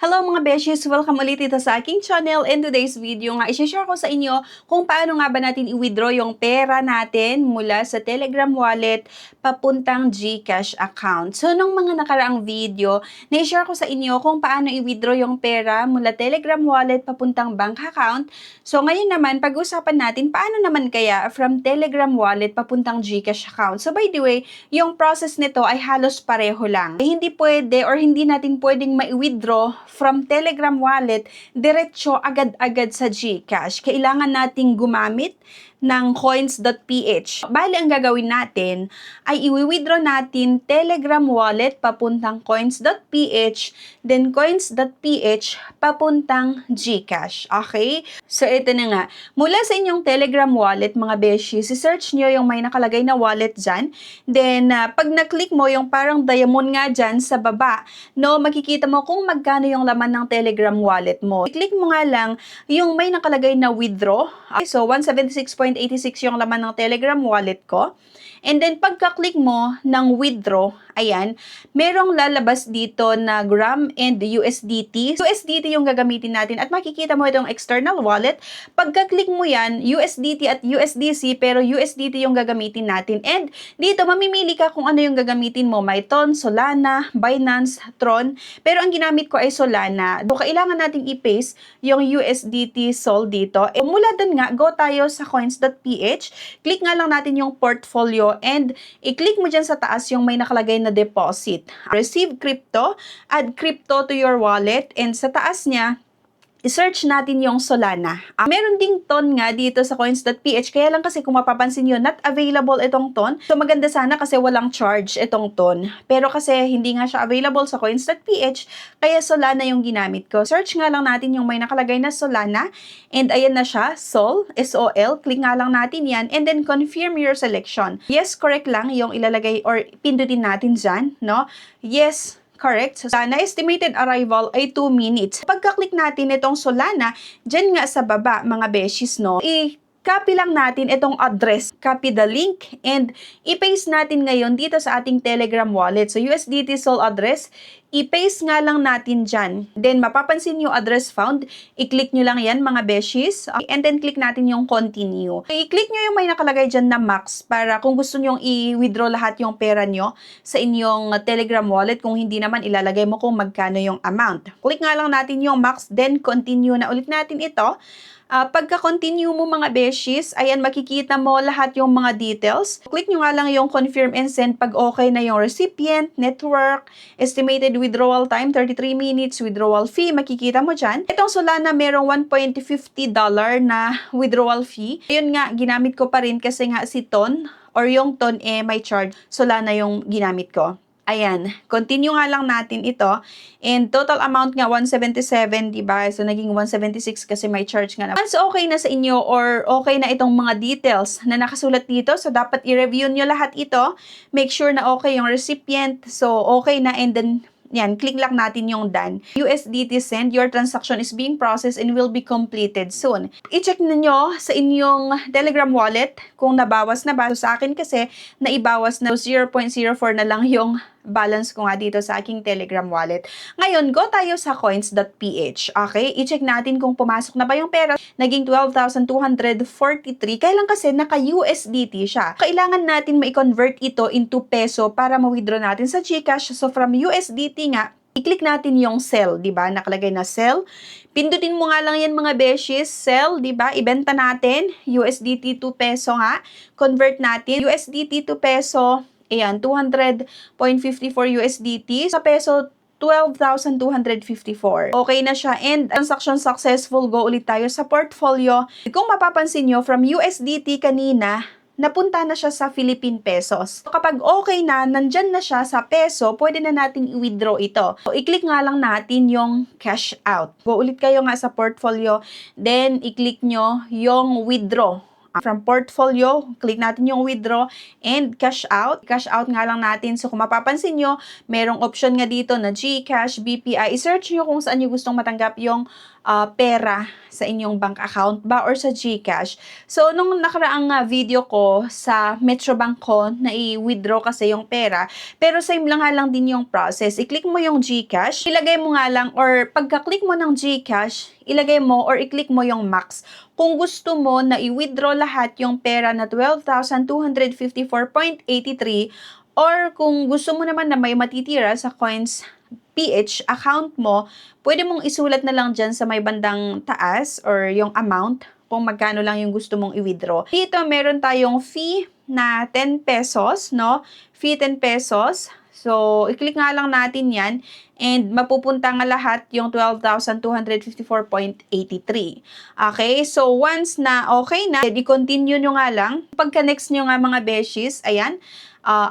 Hello mga beshies! Welcome ulit dito sa aking channel. In today's video nga, i-share ko sa inyo kung paano nga ba natin i-withdraw yung pera natin mula sa Telegram wallet papuntang GCash account. So, nung mga nakaraang video, na-share ko sa inyo kung paano i-withdraw yung pera mula Telegram wallet papuntang bank account. So, ngayon naman, pag-usapan natin paano naman kaya from Telegram wallet papuntang GCash account. So, by the way, yung process nito ay halos pareho lang. Hindi pwede or hindi natin pwedeng ma-withdraw from Telegram wallet, diretso agad-agad sa GCash. Kailangan nating gumamit ng coins.ph. Bali, ang gagawin natin ay i-withdraw natin Telegram wallet papuntang coins.ph, then coins.ph papuntang GCash. Okay? So, ito na nga. Mula sa inyong Telegram wallet, mga beshi, si-search nyo yung may nakalagay na wallet dyan. Then, pag na-click mo yung parang diamond nga dyan sa baba, no, makikita mo kung magkano yung laman ng Telegram wallet mo. I-click mo nga lang yung may nakalagay na withdraw. Okay, so, 176.86 yung laman ng Telegram wallet ko. And then, pagka-click mo ng withdraw, ayan, merong lalabas dito na gram and USDT. USDT yung gagamitin natin at makikita mo itong external wallet. Pagka-click mo yan, USDT at USDC, pero USDT yung gagamitin natin. And dito, mamimili ka kung ano yung gagamitin mo. Myton, Solana, Binance, Tron. Pero ang ginamit ko ay Solana. So, kailangan nating i-paste yung USDT Sol dito. E, mula dun nga, go tayo sa coins.ph. Click nga lang natin yung portfolio and i-click mo dyan sa taas yung may nakalagay na deposit. Receive crypto, add crypto to your wallet, and sa taas niya, i-search natin yung Solana. Meron ding ton nga dito sa coins.ph, kaya lang kasi kung mapapansin nyo, not available itong ton. So maganda sana kasi walang charge itong ton. Pero kasi hindi nga siya available sa coins.ph, kaya Solana yung ginamit ko. Search nga lang natin yung may nakalagay na Solana, and ayan na siya, Sol, S-O-L. Click nga lang natin yan, and then confirm your selection. Yes, correct lang yung ilalagay or pindutin natin dyan, no? Yes, correct. So, na estimated arrival ay 2 minutes. Pagka-click natin itong Solana, dyan nga sa baba, mga beshies, no, i-copy lang natin itong address. Copy the link and i-paste natin ngayon dito sa ating Telegram wallet. So, USDT Sol address, i-paste nga lang natin dyan. Then, mapapansin yung address found. I-click nyo lang yan, mga beshies. And then, click natin yung continue. I-click nyo yung may nakalagay dyan na max para kung gusto nyo i-withdraw lahat yung pera nyo sa inyong Telegram wallet. Kung hindi naman, ilalagay mo kung magkano yung amount. Click nga lang natin yung max, then continue na ulit natin ito. Pagka-continue mo, mga beshies, ayan, makikita mo lahat yung mga details. Click nyo nga lang yung confirm and send pag okay na yung recipient, network, estimated withdrawal time, 33 minutes, withdrawal fee, makikita mo dyan. Itong Solana, merong $1.50 na withdrawal fee. Ayun nga, ginamit ko pa rin kasi nga si Ton, or yung Ton, may charge. Solana yung ginamit ko. Ayan, continue nga lang natin ito. And total amount nga, 177, diba? So, naging 176 kasi may charge nga. Once okay na sa inyo or okay na itong mga details na nakasulat dito, so dapat i-review nyo lahat ito. Make sure na okay yung recipient. So, okay na, and then yan, click lang natin yung done. USDT send, your transaction is being processed and will be completed soon. I-check ninyo sa inyong Telegram wallet kung nabawas na ba. So, sa akin kasi, naibawas na 0.04 na lang yung balance ko nga dito sa aking Telegram wallet. Ngayon, go tayo sa coins.ph. Okay? I-check natin kung pumasok na ba yung pera. Naging 12,243. Kailan kasi naka-USDT siya. Kailangan natin ma-convert ito into peso para ma-withdraw natin sa GCash. So, from USDT nga, i-click natin yung sell, di ba? Nakalagay na sell. Pindutin mo nga lang yan, mga beshies. Sell, di ba? Ibenta natin. USDT to peso nga. Convert natin. USDT to peso. Ayan, 200.54 USDT. Sa peso, 12,254. Okay na siya. And transaction successful. Go ulit tayo sa portfolio. Kung mapapansin nyo, from USDT kanina, napunta na siya sa Philippine pesos. Kapag okay na, nandyan na siya sa peso, pwede na nating i-withdraw ito. So, i-click nga lang natin yung cash out. Go ulit kayo nga sa portfolio, then i-click nyo yung withdraw. From portfolio, click natin yung withdraw and cash out. Cash out nga lang natin. So, kung mapapansin nyo, merong option nga dito na GCash, BPI. I-search nyo kung saan nyo gustong matanggap yung pera sa inyong bank account ba or sa GCash. So, nung nakaraang video ko sa Metrobank ko na i-withdraw kasi yung pera, pero same lang nga lang din yung process. I-click mo yung GCash, ilagay mo nga lang, or pagka-click mo ng GCash, ilagay mo or i-click mo yung max. Kung gusto mo na i-withdraw lahat yung pera na 12,254.83, or kung gusto mo naman na may matitira sa Coins PH account mo, pwede mong isulat na lang dyan sa may bandang taas or yung amount kung magkano lang yung gusto mong i-withdraw. Dito meron tayong fee na 10 pesos, no? Fee 10 pesos. So, i-click nga lang natin yan and mapupunta nga lahat yung 12,254.83. Okay? So, once na okay na, i-continue nyo nga lang. Pagka-next nyo nga mga beshies, ayan,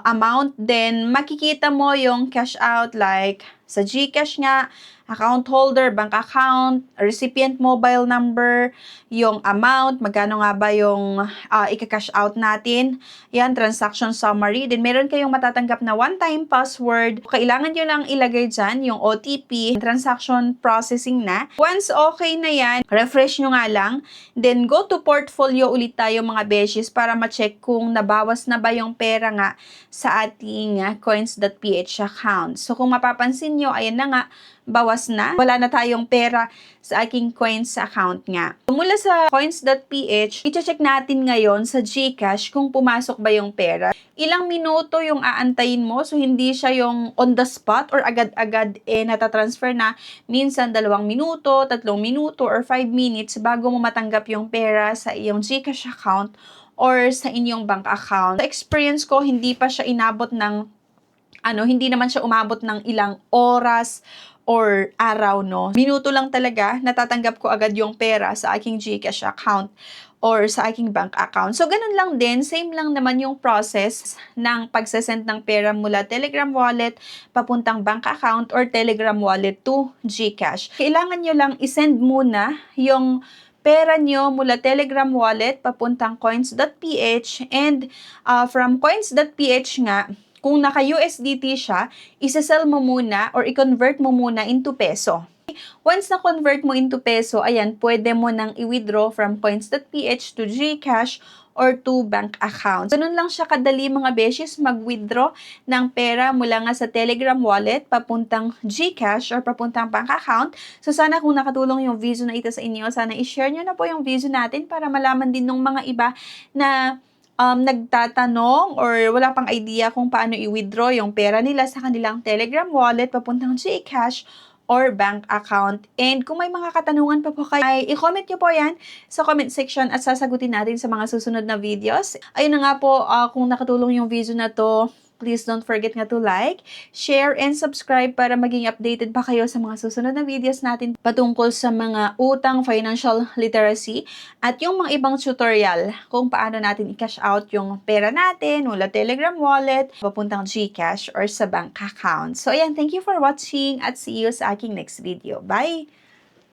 amount, then makikita mo yung cash out like sa GCash nga, account holder, bank account, recipient mobile number, yung amount, magkano nga ba yung ika-cash out natin, yan, transaction summary, then meron kayong matatanggap na one-time password, kailangan nyo lang ilagay dyan yung OTP, transaction processing na. Once okay na yan, refresh nyo nga lang, then go to portfolio ulit tayo mga beshies para ma-check kung nabawas na ba yung pera nga sa ating coins.ph account. So kung mapapansin nyo, ayan na nga, bawas na. Wala na tayong pera sa aking coins account nga. Mula sa coins.ph, i-check natin ngayon sa GCash kung pumasok ba yung pera. Ilang minuto yung aantayin mo, so hindi siya yung on the spot or agad-agad natatransfer na. Minsan 2 minuto, 3 minuto, or 5 minutes bago mo matanggap yung pera sa iyong GCash account or sa inyong bank account. Sa experience ko, hindi pa siya inabot ng hindi naman siya umabot ng ilang oras or araw, no? Minuto lang talaga, natatanggap ko agad yung pera sa aking GCash account or sa aking bank account. So, ganun lang din, same lang naman yung process ng pagsasend ng pera mula Telegram wallet papuntang bank account or Telegram wallet to GCash. Kailangan nyo lang isend muna yung pera nyo mula Telegram wallet papuntang coins.ph and from coins.ph nga, kung naka-USDT siya, isa-sell mo muna or i-convert mo muna into peso. Once na-convert mo into peso, ayan, pwede mo nang i-withdraw from coins.ph to GCash or to bank account. Ganun lang siya kadali mga beshies mag-withdraw ng pera mula nga sa Telegram wallet papuntang GCash or papuntang bank account. So sana kung nakatulong yung video na ito sa inyo, sana i-share nyo na po yung video natin para malaman din ng mga iba na nagtatanong or wala pang idea kung paano i-withdraw yung pera nila sa kanilang Telegram wallet papuntang GCash or bank account. And kung may mga katanungan pa po kayo, ay i-comment nyo po yan sa comment section at sasagutin natin sa mga susunod na videos. Ayun na nga po, kung nakatulong yung video na to, please don't forget nga to like, share, and subscribe para maging updated pa kayo sa mga susunod na videos natin patungkol sa mga utang, financial literacy, at yung mga ibang tutorial kung paano natin i-cash out yung pera natin mula Telegram wallet, papuntang GCash or sa bank account. So ayan, thank you for watching at see you sa aking next video. Bye!